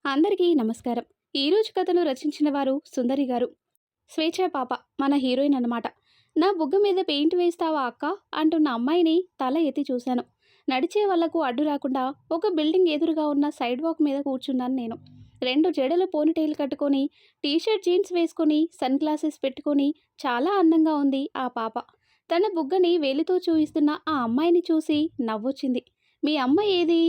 అందరికీ నమస్కారం. ఈరోజు కథను రచించిన వారు సుందరి గారు. స్వేచ్ఛ పాప మన హీరోయిన్ అన్నమాట. నా బుగ్గ మీద పెయింట్ వేస్తావా అక్క అంటున్న అమ్మాయిని తల ఎత్తి చూశాను. నడిచే వాళ్లకు అడ్డు రాకుండా ఒక బిల్డింగ్ ఎదురుగా ఉన్న సైడ్ వాక్ మీద కూర్చున్నాను నేను. రెండు జడలు పోనీటైల్ కట్టుకొని, టీషర్ట్ జీన్స్ వేసుకొని, సన్ గ్లాసెస్ పెట్టుకొని చాలా అందంగా ఉంది ఆ పాప. తన బుగ్గని వేలితో చూయిస్తున్న ఆ అమ్మాయిని చూసి నవ్వొచ్చింది. మీ అమ్మ ఏది?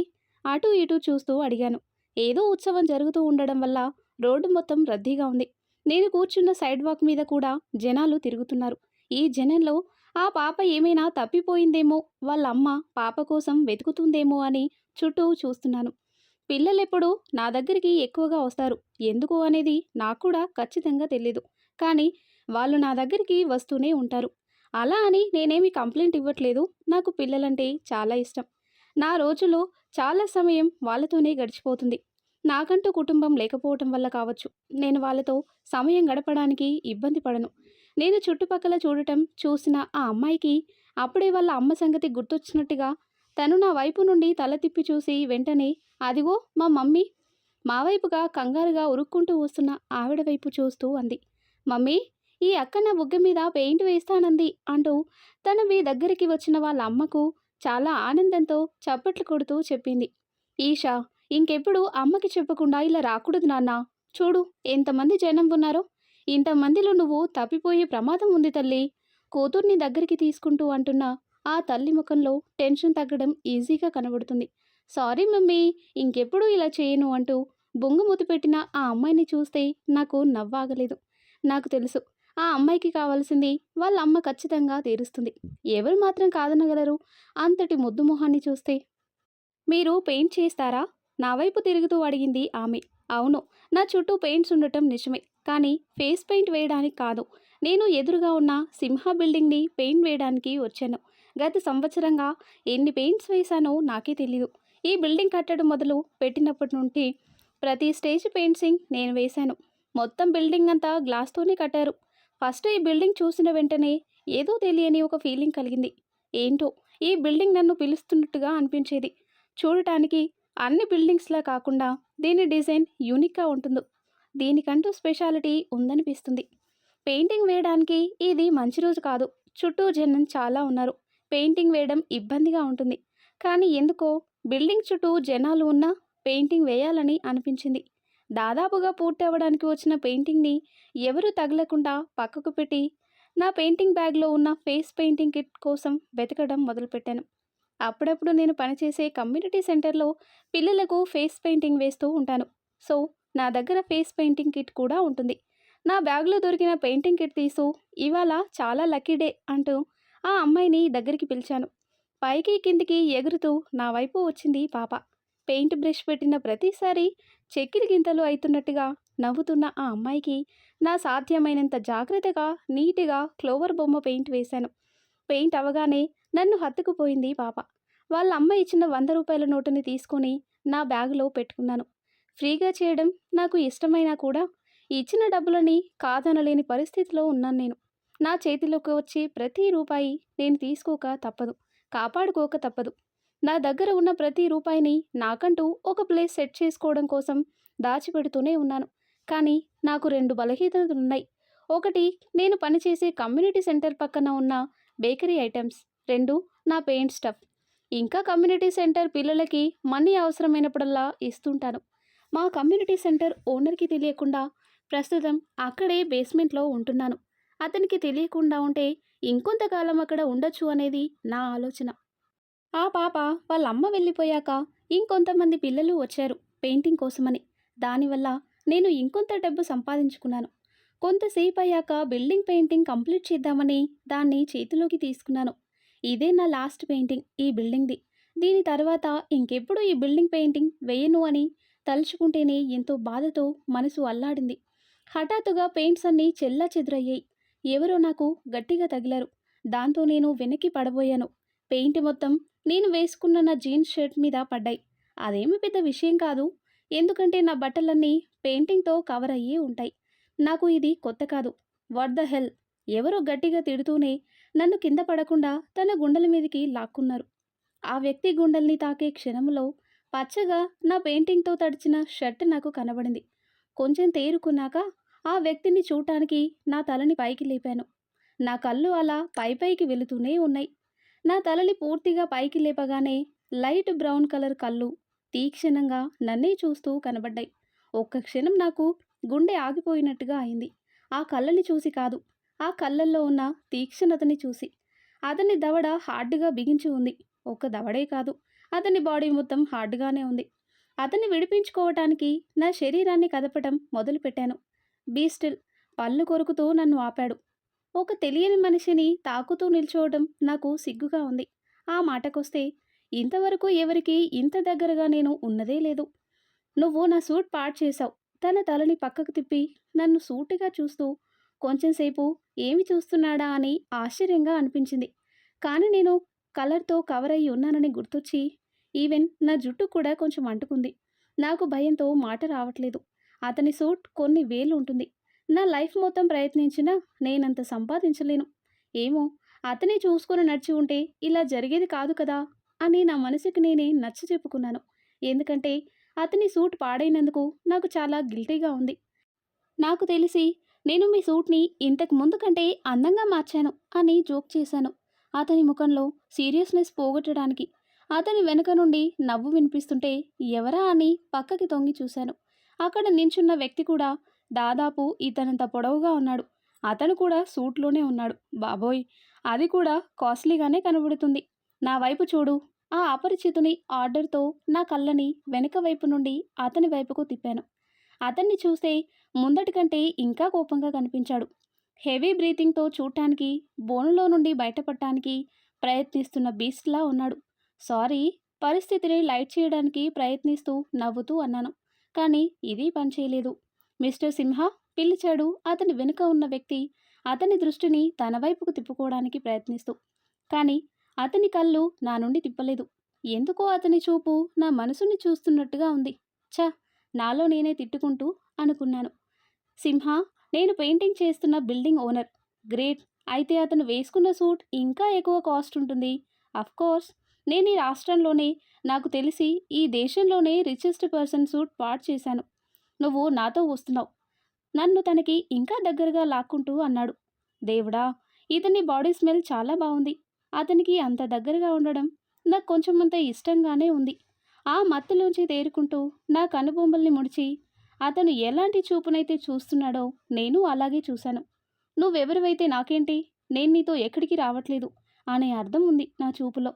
అటు ఇటు చూస్తూ అడిగాను. ఏదో ఉత్సవం జరుగుతూ ఉండడం వల్ల రోడ్డు మొత్తం రద్దీగా ఉంది. నేను కూర్చున్న సైడ్ వాక్ మీద కూడా జనాలు తిరుగుతున్నారు. ఈ జనంలో ఆ పాప ఏమైనా తప్పిపోయిందేమో, వాళ్ళ అమ్మ పాప కోసం వెతుకుతుందేమో అని చుట్టూ చూస్తున్నాను. పిల్లలెప్పుడు నా దగ్గరికి ఎక్కువగా వస్తారు. ఎందుకు అనేది నాకు కూడా ఖచ్చితంగా తెలీదు. కానీ వాళ్ళు నా దగ్గరికి వస్తూనే ఉంటారు. అలా అని నేనేమి కంప్లైంట్ ఇవ్వట్లేదు. నాకు పిల్లలంటే చాలా ఇష్టం. నా రోజులో చాలా సమయం వాళ్ళతోనే గడిచిపోతుంది. నాకంటూ కుటుంబం లేకపోవటం వల్ల కావచ్చు, నేను వాళ్ళతో సమయం గడపడానికి ఇబ్బంది పడను. నేను చుట్టుపక్కల చూడటం చూసిన ఆ అమ్మాయికి అప్పుడే వాళ్ళ అమ్మ సంగతి గుర్తొచ్చినట్టుగా తను నా వైపు నుండి తల తిప్పి చూసి వెంటనే అదిగో మా మమ్మీ, మా వైపుగా కంగారుగా ఉరుక్కుంటూ వస్తున్న ఆవిడ వైపు చూస్తూ అంది. మమ్మీ, ఈ అక్క నా బుగ్గ మీద పెయింట్ వేస్తానంది అంటూ తన మీ దగ్గరికి వచ్చిన వాళ్ళ అమ్మకు చాలా ఆనందంతో చప్పట్లు కొడుతూ చెప్పింది. ఈషా, ఇంకెప్పుడు అమ్మకి చెప్పకుండా ఇలా రాకూడదు నాన్న. చూడు ఎంతమంది జనం ఉన్నారో. ఇంతమందిలో నువ్వు తప్పిపోయే ప్రమాదం ఉంది తల్లి. కూతుర్ని దగ్గరికి తీసుకుంటూ అంటున్న ఆ తల్లి ముఖంలో టెన్షన్ తగ్గడం ఈజీగా కనబడుతుంది. సారీ మమ్మీ, ఇంకెప్పుడు ఇలా చేయను అంటూ బొంగుమూతి పెట్టిన ఆ అమ్మాయిని చూస్తే నాకు నవ్వాగలేదు. నాకు తెలుసు, ఆ అమ్మాయికి కావాల్సింది వాళ్ళ అమ్మ ఖచ్చితంగా తీరుస్తుంది. ఎవరు మాత్రం కాదనగలరు అంతటి ముద్దు మొహాన్ని చూస్తే. మీరు పెయింట్ చేస్తారా? నా వైపు తిరుగుతూ అడిగింది ఆమె. అవును, నా చుట్టూ పెయింట్స్ ఉండటం నిజమే. కానీ ఫేస్ పెయింట్ వేయడానికి కాదు. నేను ఎదురుగా ఉన్న సింహ బిల్డింగ్ని పెయింట్ వేయడానికి వచ్చాను. గత సంవత్సరంగా ఎన్ని పెయింట్స్ వేశానో నాకే తెలీదు. ఈ బిల్డింగ్ కట్టడం మొదలు పెట్టినప్పటి నుండి ప్రతి స్టేజ్ పెయింట్సింగ్ నేను వేశాను. మొత్తం బిల్డింగ్ అంతా గ్లాస్తోనే కట్టారు. ఫస్ట్ ఈ బిల్డింగ్ చూసిన వెంటనే ఏదో తెలియని ఒక ఫీలింగ్ కలిగింది. ఏంటో ఈ బిల్డింగ్ నన్ను పిలుస్తున్నట్టుగా అనిపించేది. చూడటానికి అన్ని బిల్డింగ్స్లా కాకుండా దీని డిజైన్ యూనిక్గా ఉంటుంది. దీనికంటూ స్పెషాలిటీ ఉందనిపిస్తుంది. పెయింటింగ్ వేయడానికి ఇది మంచి రోజు కాదు. చుట్టూ జనం చాలా ఉన్నారు. పెయింటింగ్ వేయడం ఇబ్బందిగా ఉంటుంది. కానీ ఎందుకో బిల్డింగ్ చుట్టూ జనాలు ఉన్నా పెయింటింగ్ వేయాలని అనిపించింది. దాదాపుగా పూర్తి అవ్వడానికి వచ్చిన పెయింటింగ్ని ఎవరూ తగలకుండా పక్కకు పెట్టి నా పెయింటింగ్ బ్యాగ్లో ఉన్న ఫేస్ పెయింటింగ్ కిట్ కోసం వెతకడం మొదలుపెట్టాను. అప్పుడప్పుడు నేను పనిచేసే కమ్యూనిటీ సెంటర్లో పిల్లలకు ఫేస్ పెయింటింగ్ వేస్తూ ఉంటాను. సో నా దగ్గర ఫేస్ పెయింటింగ్ కిట్ కూడా ఉంటుంది. నా బ్యాగ్లో దొరికిన పెయింటింగ్ కిట్ తీసు ఇవాళ చాలా లక్కీ డే అంటూ ఆ అమ్మాయిని దగ్గరికి పిలిచాను. పైకి కిందికి ఎగురుతూ నా వైపు వచ్చింది పాప. పెయింట్ బ్రష్ పెట్టిన ప్రతిసారి చెక్కిలి గింతలు అవుతున్నట్టుగా నవ్వుతున్న ఆ అమ్మాయికి నా సాధ్యమైనంత జాగ్రత్తగా నీట్గా క్లోవర్ బొమ్మ పెయింట్ వేశాను. పెయింట్ అవగానే నన్ను హత్తుకుపోయింది పాప. వాళ్ళ అమ్మ ఇచ్చిన 100 రూపాయల నోటుని తీసుకొని నా బ్యాగులో పెట్టుకున్నాను. ఫ్రీగా చేయడం నాకు ఇష్టమైనా కూడా ఇచ్చిన డబ్బులని కాదనలేని పరిస్థితిలో ఉన్నాను నేను. నా చేతిలోకి వచ్చే ప్రతి రూపాయి నేను తీసుకోక తప్పదు, కాపాడుకోక తప్పదు. నా దగ్గర ఉన్న ప్రతి రూపాయిని నాకంటూ ఒక ప్లేస్ సెట్ చేసుకోవడం కోసం దాచిపెడుతూనే ఉన్నాను. కానీ నాకు రెండు బలహీనతలున్నాయి. ఒకటి, నేను పనిచేసే కమ్యూనిటీ సెంటర్ పక్కన ఉన్న బేకరీ ఐటమ్స్. రెండు, నా పెయింట్ స్టఫ్. ఇంకా కమ్యూనిటీ సెంటర్ పిల్లలకి మనీ అవసరమైనప్పుడల్లా ఇస్తుంటాను. మా కమ్యూనిటీ సెంటర్ ఓనర్కి తెలియకుండా ప్రస్తుతం అక్కడే బేస్మెంట్లో ఉంటున్నాను. అతనికి తెలియకుండా ఉంటే ఇంకొంతకాలం అక్కడ ఉండొచ్చు అనేది నా ఆలోచన. ఆ పాప వాళ్ళ అమ్మ వెళ్ళిపోయాక ఇంకొంతమంది పిల్లలు వచ్చారు పెయింటింగ్ కోసమని. దానివల్ల నేను ఇంకొంత డబ్బు సంపాదించుకున్నాను. కొంతసేపు అయ్యాక బిల్డింగ్ పెయింటింగ్ కంప్లీట్ చేద్దామని దాన్ని చేతిలోకి తీసుకున్నాను. ఇదే నా లాస్ట్ పెయింటింగ్ ఈ బిల్డింగ్ది. దీని తర్వాత ఇంకెప్పుడు ఈ బిల్డింగ్ పెయింటింగ్ వేయను అని తలుచుకుంటేనే ఎంతో బాధతో మనసు అల్లాడింది. హఠాత్తుగా పెయింట్స్ అన్నీ చెల్లా చెదురయ్యాయి. ఎవరో నాకు గట్టిగా తగిలారు. దాంతో నేను వెనక్కి పడబోయాను. పెయింట్ మొత్తం నేను వేసుకున్న నా జీన్స్ షర్ట్ మీద పడ్డాయి. అదేమి పెద్ద విషయం కాదు, ఎందుకంటే నా బట్టలన్నీ పెయింటింగ్తో కవర్ అయ్యే ఉంటాయి. నాకు ఇది కొత్త కాదు. What the hell! ఎవరో గట్టిగా తిడుతూనే నన్ను కింద పడకుండా తన గుండెల మీదకి లాక్కున్నారు. ఆ వ్యక్తి గుండెల్ని తాకే క్షణంలో పచ్చగా నా పెయింటింగ్తో తడిచిన షర్ట్ నాకు కనబడింది. కొంచెం తేరుకున్నాక ఆ వ్యక్తిని చూడటానికి నా తలని పైకి లేపాను. నా కళ్ళు అలా పైపైకి వెళుతూనే ఉన్నాయి. నా తలని పూర్తిగా పైకి లేపగానే లైట్ బ్రౌన్ కలర్ కళ్ళు తీక్షణంగా నన్నే చూస్తూ కనబడ్డాయి. ఒక్క క్షణం నాకు గుండె ఆగిపోయినట్టుగా అయింది. ఆ కళ్ళని చూసి కాదు, ఆ కళ్ళల్లో ఉన్న తీక్షణతని చూసి. అతని దవడ హార్డ్‌గా బిగించి ఉంది. ఒక్క దవడే కాదు, అతని బాడీ మొత్తం హార్డ్‌గానే ఉంది. అతన్ని విడిపించుకోవటానికి నా శరీరాన్ని కదపటం మొదలుపెట్టాను. బీ స్టిల్ పళ్ళు కొరుకుతూ నన్ను ఆపాడు. ఒక తెలియని మనిషిని తాకుతూ నిల్చోవడం నాకు సిగ్గుగా ఉంది. ఆ మాటకొస్తే ఇంతవరకు ఎవరికీ ఇంత దగ్గరగా నేను ఉన్నదే లేదు. నువ్వు నా సూట్ పాడు చేశావు. తన తలని పక్కకు తిప్పి నన్ను సూటిగా చూస్తూ కొంచెంసేపు ఏమి చూస్తున్నాడా అని ఆశ్చర్యంగా అనిపించింది. కానీ నేను కలర్‌తో కవర్ అయ్యి ఉన్నానని గుర్తొచ్చి ఈవెన్ నా జుట్టు కూడా కొంచెం అంటుకుంది. నాకు భయంతో మాట రావట్లేదు. అతని సూట్ కొన్ని వేలు ఉంటుంది. నా లైఫ్ మొత్తం ప్రయత్నించినా నేనంత సంపాదించలేను. ఏమో, అతనే చూసుకొని నడిచి ఉంటే ఇలా జరిగేది కాదు కదా అని నా మనసుకి నేనే నచ్చచెప్పుకున్నాను. ఎందుకంటే అతని సూట్ పాడైనందుకు నాకు చాలా గిల్టీగా ఉంది. నాకు తెలిసి నేను మీ సూట్‌ని ఇంతకు ముందు కంటే అందంగా మార్చాను అని జోక్ చేశాను. అతని ముఖంలో సీరియస్‌నెస్ పోగొట్టడానికి. అతని వెనుక నుండి నవ్వు వినిపిస్తుంటే ఎవరా అని పక్కకి తొంగి చూశాను. అక్కడ నించున్న వ్యక్తి కూడా దాదాపు ఇతనంత పొడవుగా ఉన్నాడు. అతను కూడా సూట్‌లోనే ఉన్నాడు. బాబోయ్! అది కూడా కాస్ట్‌లీగానే కనబడుతుంది. నా వైపు చూడు. ఆ అపరిచితుని ఆర్డర్‌తో నా కళ్ళని వెనుక వైపు నుండి అతని వైపుకు తిప్పాను. అతన్ని చూస్తే ముందటి కంటే ఇంకా కోపంగా కనిపించాడు. హెవీ బ్రీతింగ్‌తో చూడటానికి బోనులో నుండి బయటపడటానికి ప్రయత్నిస్తున్న బీస్ట్‌లా ఉన్నాడు. సారీ, పరిస్థితిని లైట్ చేయడానికి ప్రయత్నిస్తూ నవ్వుతూ అన్నాను. కానీ ఇది పనిచేయలేదు. మిస్టర్ సింహ, పిలిచాడు అతని వెనుక ఉన్న వ్యక్తి అతని దృష్టిని తన వైపుకు తిప్పుకోవడానికి ప్రయత్నిస్తూ. కానీ అతని కళ్ళు నా నుండి తిప్పలేదు. ఎందుకో అతని చూపు నా మనసుని చూస్తున్నట్టుగా ఉంది. ఛ! నాలో నేనే తిట్టుకుంటూ అనుకున్నాను. సింహ, నేను పెయింటింగ్ చేస్తున్న బిల్డింగ్ ఓనర్. గ్రేట్. అయితే అతను వేసుకున్న సూట్ ఇంకా ఎక్కువ కాస్ట్ ఉంటుంది. అఫ్కోర్స్, నేను ఈ రాష్ట్రంలోనే, నాకు తెలిసి ఈ దేశంలోనే రిచెస్ట్ పర్సన్ సూట్ పాడు చేశాను. నువ్వు నాతో వస్తున్నావు. నన్ను తనకి ఇంకా దగ్గరగా లాక్కుంటూ అన్నాడు. దేవుడా! ఇతని బాడీ స్మెల్ చాలా బాగుంది. అతనికి అంత దగ్గరగా ఉండడం నాకు కొంచెమంత ఇష్టంగానే ఉంది. ఆ మత్తులోంచి తేరుకుంటూ నా కనుబొమ్మల్ని ముడిచి అతను ఎలాంటి చూపునైతే చూస్తున్నాడో నేను అలాగే చూశాను. నువ్వెవరివైతే నాకేంటి, నేను నీతో ఎక్కడికి రావట్లేదు అనే అర్థం ఉంది నా చూపులో.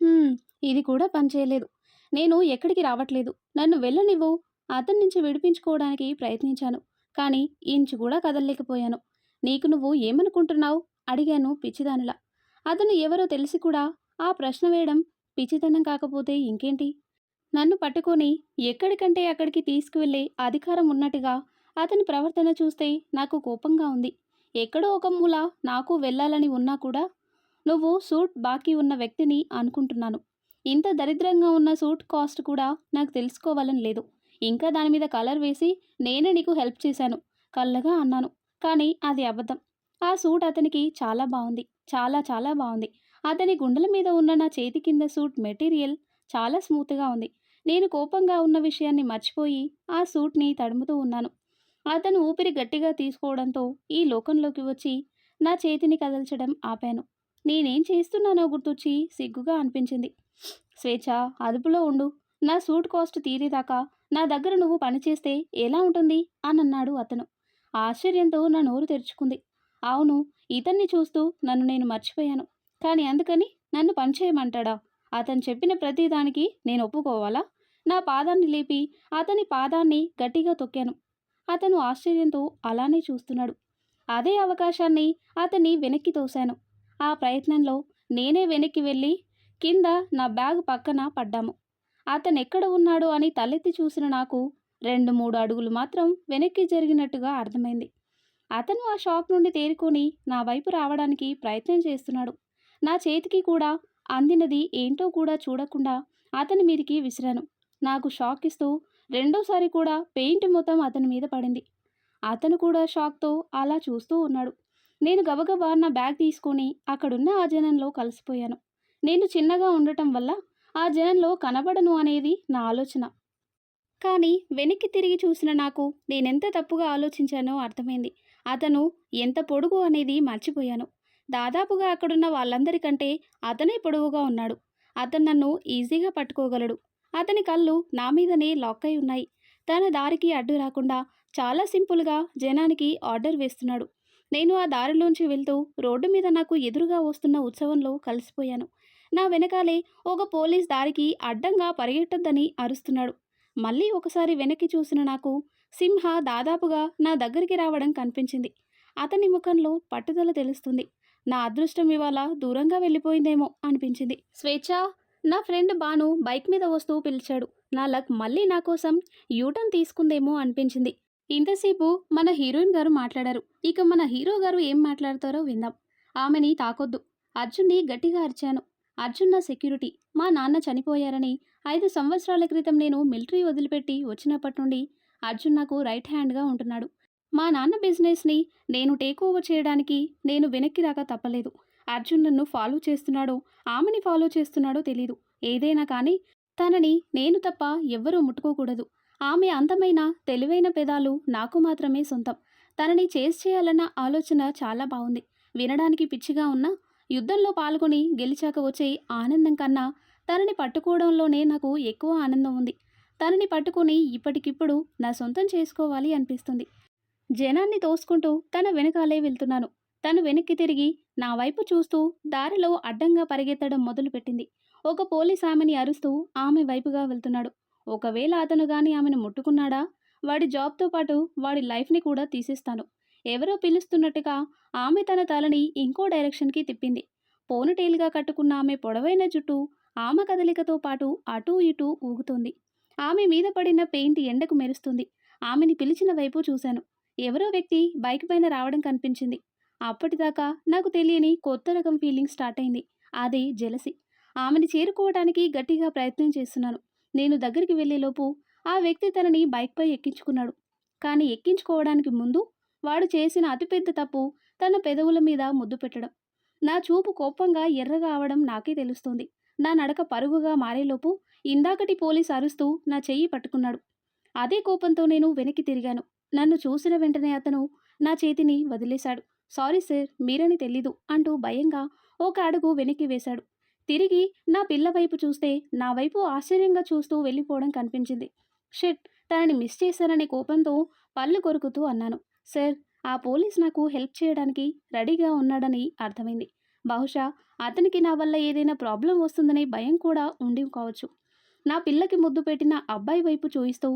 హ్మ్, ఇది కూడా పనిచేయలేదు. నేను ఎక్కడికి రావట్లేదు, నన్ను వెళ్ళనివ్వు. అతని నుంచి విడిపించుకోవడానికి ప్రయత్నించాను. కానీ ఇంచు కూడా కదలలేకపోయాను. నీకు నువ్వు ఏమనుకుంటున్నావు అడిగాను పిచ్చిదానిలా. అతను ఎవరో తెలిసి కూడా ఆ ప్రశ్న వేయడం పిచ్చితనం కాకపోతే ఇంకేంటి? నన్ను పట్టుకొని ఎక్కడికంటే అక్కడికి తీసుకువెళ్ళే అధికారం ఉన్నట్టుగా అతని ప్రవర్తన చూస్తే నాకు కోపంగా ఉంది. ఎక్కడో ఒక మూల నాకు వెళ్ళాలని ఉన్నా కూడా నువ్వు సూట్ బాకీ ఉన్న వ్యక్తిని అనుకుంటున్నాను. ఇంత దరిద్రంగా ఉన్న సూట్ కాస్ట్ కూడా నాకు తెలుసుకోవాలని లేదు. ఇంకా దాని మీద కలర్ వేసి నేనే నీకు హెల్ప్ చేశాను కళ్ళగా అన్నాను. కానీ అది అబద్ధం. ఆ సూట్ అతనికి చాలా బాగుంది. చాలా చాలా బాగుంది. అతని గుండెల మీద ఉన్న నా చేతి కింద సూట్ మెటీరియల్ చాలా స్మూత్గా ఉంది. నేను కోపంగా ఉన్న విషయాన్ని మర్చిపోయి ఆ సూట్ని తడుముతూ ఉన్నాను. అతను ఊపిరి గట్టిగా తీసుకోవడంతో ఈ లోకంలోకి వచ్చి నా చేతిని కదల్చడం ఆపాను. నేనేం చేస్తున్నానో గుర్తొచ్చి సిగ్గుగా అనిపించింది. స్వేచ్ఛ, అదుపులో ఉండు. నా సూట్ కాస్ట్ తీరేదాకా నా దగ్గర నువ్వు పనిచేస్తే ఎలా ఉంటుంది అనన్నాడు అతను. ఆశ్చర్యంతో నా నోరు తెరుచుకుంది. అవును, ఇతన్ని చూస్తూ నన్ను నేను మర్చిపోయాను. కానీ అందుకని నన్ను పనిచేయమంటాడా? అతను చెప్పిన ప్రతిదానికి నేను ఒప్పుకోవాలా? నా పాదాన్ని లేపి అతని పాదాన్ని గట్టిగా తొక్కాను. అతను ఆశ్చర్యంతో అలానే చూస్తున్నాడు. అదే అవకాశాన్ని అతన్ని వెనక్కి తోశాను. ఆ ప్రయత్నంలో నేనే వెనక్కి వెళ్ళి కింద నా బ్యాగ్ పక్కన పడ్డాము. అతనెక్కడ ఉన్నాడో అని తలెత్తి చూసిన నాకు 2-3 అడుగులు మాత్రం వెనక్కి జరిగినట్టుగా అర్థమైంది. అతను ఆ షాక్ నుండి తేరుకొని నా వైపు రావడానికి ప్రయత్నం చేస్తున్నాడు. నా చేతికి కూడా అందినది ఏంటో కూడా చూడకుండా అతని మీదికి విసిరాను. నాకు షాక్ ఇస్తూ రెండోసారి కూడా పెయింట్ మొత్తం అతని మీద పడింది. అతను కూడా షాక్తో అలా చూస్తూ ఉన్నాడు. నేను గబగబా నా బ్యాగ్ తీసుకొని అక్కడున్న ఆ జనంలో కలిసిపోయాను. నేను చిన్నగా ఉండటం వల్ల ఆ జనంలో కనబడను అనేది నా ఆలోచన. కానీ వెనక్కి తిరిగి చూసిన నాకు నేనెంత తప్పుగా ఆలోచించానో అర్థమైంది. అతను ఎంత పొడుగు అనేది మర్చిపోయాను. దాదాపుగా అక్కడున్న వాళ్ళందరికంటే అతనే పొడవుగా ఉన్నాడు. అతను నన్ను ఈజీగా పట్టుకోగలడు. అతని కళ్ళు నా మీదనే లాక్ అయి ఉన్నాయి. తన దారికి అడ్డు రాకుండా చాలా సింపుల్గా జనానికి ఆర్డర్ వేస్తున్నాడు. నేను ఆ దారిలోంచి వెళ్తూ రోడ్డు మీద నాకు ఎదురుగా వస్తున్న ఉత్సవంలో కలిసిపోయాను. నా వెనకాలే ఒక పోలీస్ దారికి అడ్డంగా పరిగెట్టొద్దని అరుస్తున్నాడు. మళ్ళీ ఒకసారి వెనక్కి చూసిన నాకు సింహ దాదాపుగా నా దగ్గరికి రావడం కనిపించింది. అతని ముఖంలో పట్టుదల తెలుస్తుంది. నా అదృష్టం ఇవాళ దూరంగా వెళ్ళిపోయిందేమో అనిపించింది. స్వేచ్ఛ, నా ఫ్రెండ్ బాను బైక్ మీద వస్తూ పిలిచాడు. నా లక్ మళ్ళీ నా కోసం యూటర్న్ తీసుకుందేమో అనిపించింది. ఇంతసేపు మన హీరోయిన్ గారు మాట్లాడారు. ఇక మన హీరో గారు ఏం మాట్లాడతారో విందాం. ఆమెని తాకొద్దు. అర్జున్ని గట్టిగా అరిచాను. అర్జున్ నా సెక్యూరిటీ. మా నాన్న చనిపోయారని 5 సంవత్సరాల క్రితం నేను మిలిటరీ వదిలిపెట్టి వచ్చినప్పటి నుండి అర్జున్ నాకు రైట్ హ్యాండ్గా ఉంటున్నాడు. మా నాన్న బిజినెస్ని నేను టేక్ ఓవర్ చేయడానికి నేను వెనక్కి రాక తప్పలేదు. అర్జున్ నన్ను ఫాలో చేస్తున్నాడో ఆమెని ఫాలో చేస్తున్నాడో తెలీదు. ఏదైనా కానీ తనని నేను తప్ప ఎవ్వరూ ముట్టుకోకూడదు. ఆమె అందమైన తెలివైన పెదాలు నాకు మాత్రమే సొంతం. తనని చేజ్ చేయాలన్న ఆలోచన చాలా బాగుంది. వినడానికి పిచ్చిగా ఉన్నా యుద్ధంలో పాల్గొని గెలిచాక వచ్చే ఆనందం కన్నా తనని పట్టుకోవడంలోనే నాకు ఎక్కువ ఆనందం ఉంది. తనని పట్టుకొని ఇప్పటికిప్పుడు నా సొంతం చేసుకోవాలి అనిపిస్తుంది. జనాన్ని తోసుకుంటూ తన వెనకాలే వెళ్తున్నాను. తను వెనక్కి తిరిగి నా వైపు చూస్తూ దారిలో అడ్డంగా పరిగెత్తడం మొదలుపెట్టింది. ఒక పోలీస్ ఆమెని అరుస్తూ ఆమె వైపుగా వెళ్తున్నాడు. ఒకవేళ అతను గాని ఆమెను ముట్టుకున్నాడా, వాడి జాబ్తో పాటు వాడి లైఫ్ని కూడా తీసేస్తాను. ఎవరో పిలుస్తున్నట్టుగా ఆమె తన తలని ఇంకో డైరెక్షన్కి తిప్పింది. పోనుటేలుగా కట్టుకున్న ఆమె పొడవైన జుట్టు ఆమె కదలికతో పాటు అటూ ఇటూ ఊగుతోంది. ఆమె మీద పడిన పెయింట్ ఎండకు మెరుస్తుంది. ఆమెని పిలిచిన వైపు చూశాను. ఎవరో వ్యక్తి బైక్ పైన రావడం కనిపించింది. అప్పటిదాకా నాకు తెలియని కొత్త రకం ఫీలింగ్ స్టార్ట్ అయింది. అది జెలసి. ఆమెని చేరుకోవడానికి గట్టిగా ప్రయత్నం చేస్తున్నాను. నేను దగ్గరికి వెళ్ళేలోపు ఆ వ్యక్తి తనని బైక్పై ఎక్కించుకున్నాడు. కానీ ఎక్కించుకోవడానికి ముందు వాడు చేసిన అతిపెద్ద తప్పు తన పెదవుల మీద ముద్దు పెట్టడం. నా చూపు కోపంగా ఎర్రగా అవడం నాకే తెలుస్తోంది. నా నడక పరుగుగా మారేలోపు ఇందాకటి పోలీస్ అరుస్తూ నా చెయ్యి పట్టుకున్నాడు. అదే కోపంతో నేను వెనక్కి తిరిగాను. నన్ను చూసిన వెంటనే అతను నా చేతిని వదిలేశాడు. సారీ సార్, మీరని తెలీదు అంటూ భయంగా ఒక అడుగు వెనక్కి వేశాడు. తిరిగి నా పిల్ల వైపు చూస్తే నా వైపు ఆశ్చర్యంగా చూస్తూ వెళ్ళిపోవడం కనిపించింది. షిట్, తనని మిస్ చేశాననే కోపంతో పళ్ళు కొరుకుతూ అన్నాను. సార్, ఆ పోలీస్ నాకు హెల్ప్ చేయడానికి రెడీగా ఉన్నాడని అర్థమైంది. బహుశా అతనికి నా వల్ల ఏదైనా ప్రాబ్లం వస్తుందనే భయం కూడా ఉండి కావచ్చు. నా పిల్లకి ముద్దు పెట్టిన అబ్బాయి వైపు చూయిస్తూ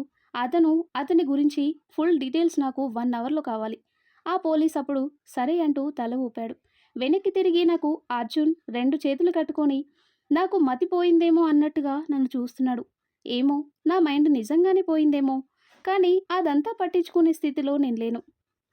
అతని గురించి ఫుల్ డీటెయిల్స్ నాకు 1 అవర్లో కావాలి. ఆ పోలీస్ అప్పుడు సరే అంటూ తల ఊపాడు. వెనక్కి తిరిగి నాకు అర్జున్ 2 చేతులు కట్టుకొని నాకు మతిపోయిందేమో అన్నట్టుగా నన్ను చూస్తున్నాడు. ఏమో, నా మైండ్ నిజంగానే పోయిందేమో, కానీ అదంతా పట్టించుకునే స్థితిలో నేను లేను.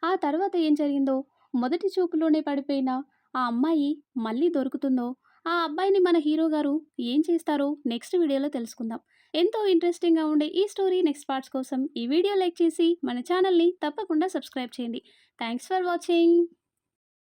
ఆ తర్వాత ఏం జరిగిందో, మొదటి చూపులోనే పడిపోయిన ఆ అమ్మాయి మళ్ళీ దొరుకుతుందో, ఆ అబ్బాయిని మన హీరో గారు ఏం చేస్తారో నెక్స్ట్ వీడియోలో తెలుసుకుందాం. ఎంతో ఇంట్రెస్టింగ్గా ఉండే ఈ స్టోరీ నెక్స్ట్ పార్ట్స్ కోసం ఈ వీడియో లైక్ చేసి మన ఛానల్ని తప్పకుండా సబ్స్క్రైబ్ చేయండి. Thanks for watching.